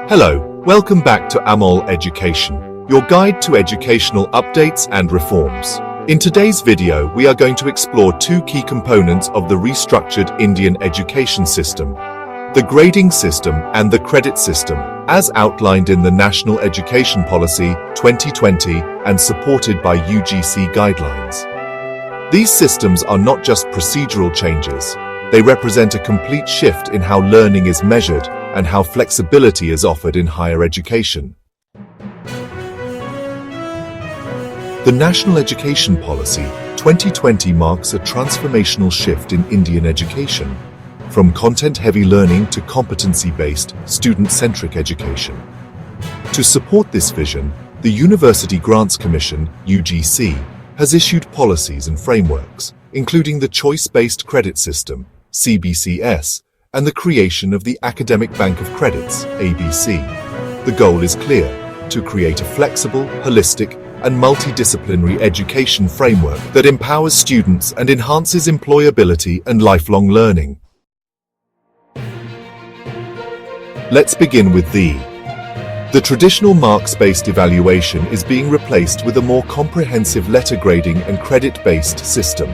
Hello, welcome back to Amol Education, your guide to educational updates and reforms. In today's video, we are going to explore two key components of the restructured Indian education system: the grading system and the credit system, as outlined in the National Education Policy 2020 and supported by UGC guidelines. These systems are not just procedural changes, they represent a complete shift in how learning is measured and how flexibility is offered in higher education. The National Education Policy 2020 marks a transformational shift in Indian education, from content-heavy learning to competency-based, student-centric education. To support this vision, the University Grants Commission, UGC, has issued policies and frameworks, including the Choice-Based Credit System, CBCS, and the creation of the Academic Bank of Credits, ABC. The goal is clear: to create a flexible, holistic, and multidisciplinary education framework that empowers students and enhances employability and lifelong learning. Let's begin with the traditional marks-based evaluation is being replaced with a more comprehensive letter grading and credit-based system.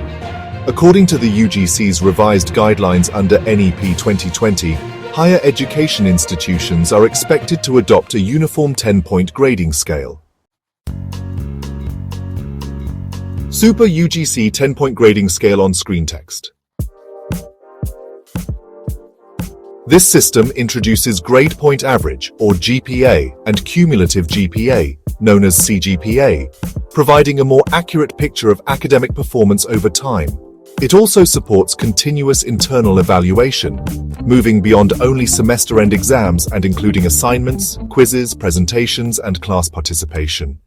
According to the UGC's revised guidelines under NEP 2020, higher education institutions are expected to adopt a uniform 10-point grading scale. Super UGC 10-point grading scale on screen text. This system introduces grade point average, or GPA, and cumulative GPA, known as CGPA, providing a more accurate picture of academic performance over time. It also supports continuous internal evaluation, moving beyond only semester-end exams and including assignments, quizzes, presentations, and class participation.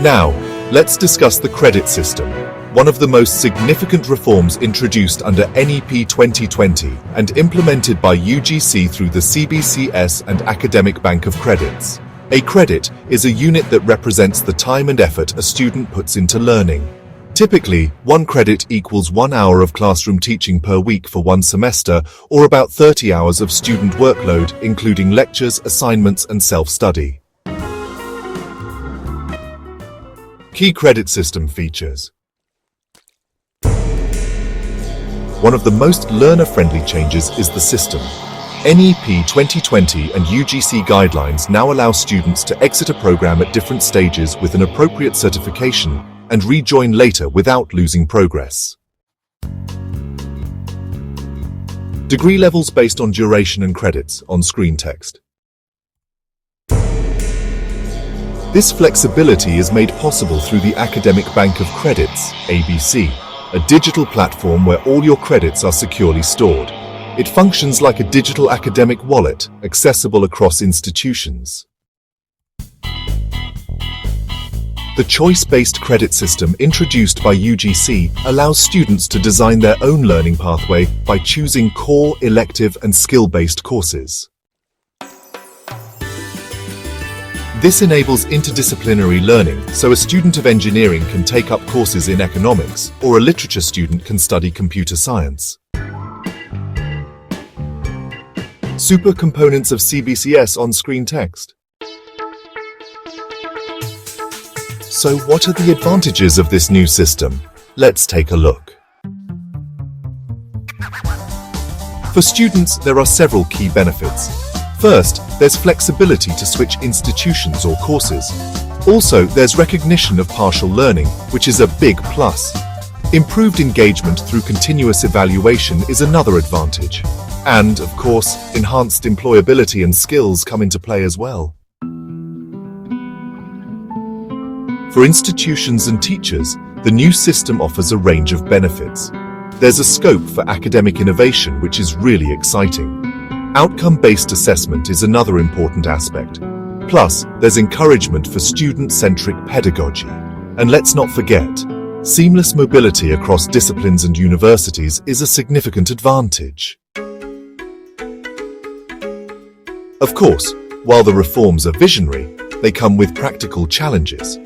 Now, let's discuss the credit system, one of the most significant reforms introduced under NEP 2020 and implemented by UGC through the CBCS and Academic Bank of Credits. A credit is a unit that represents the time and effort a student puts into learning. Typically, 1 credit equals 1 hour of classroom teaching per week for 1 semester, or about 30 hours of student workload, including lectures, assignments, and self-study. Key credit system features. One of the most learner-friendly changes is the system. NEP 2020 and UGC guidelines now allow students to exit a program at different stages with an appropriate certification and rejoin later without losing progress. Degree levels based on duration and credits on screen text. This flexibility is made possible through the Academic Bank of Credits, ABC, a digital platform where all your credits are securely stored. It functions like a digital academic wallet, accessible across institutions. The choice-based credit system introduced by UGC allows students to design their own learning pathway by choosing core, elective, and skill-based courses. This enables interdisciplinary learning, so a student of engineering can take up courses in economics, or a literature student can study computer science. Super components of CBCS on screen text. So what are the advantages of this new system? Let's take a look. For students, there are several key benefits. First, there's flexibility to switch institutions or courses. Also, there's recognition of partial learning, which is a big plus. Improved engagement through continuous evaluation is another advantage. And, of course, enhanced employability and skills come into play as well. For institutions and teachers, the new system offers a range of benefits. There's a scope for academic innovation, which is really exciting. Outcome-based assessment is another important aspect. Plus, there's encouragement for student-centric pedagogy. And let's not forget, seamless mobility across disciplines and universities is a significant advantage. Of course, while the reforms are visionary, they come with practical challenges.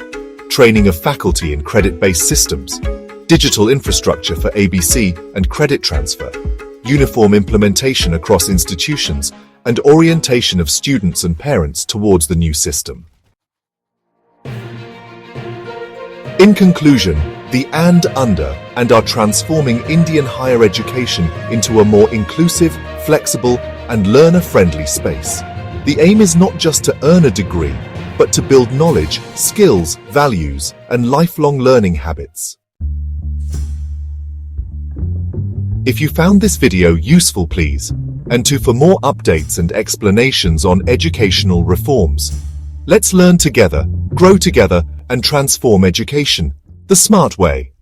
Training of faculty in credit-based systems, digital infrastructure for ABC and credit transfer, uniform implementation across institutions, and orientation of students and parents towards the new system. In conclusion, the under are transforming Indian higher education into a more inclusive, flexible, and learner-friendly space. The aim is not just to earn a degree, but to build knowledge, skills, values, and lifelong learning habits. If you found this video useful, please, and for more updates and explanations on educational reforms, let's learn together, grow together, and transform education the smart way.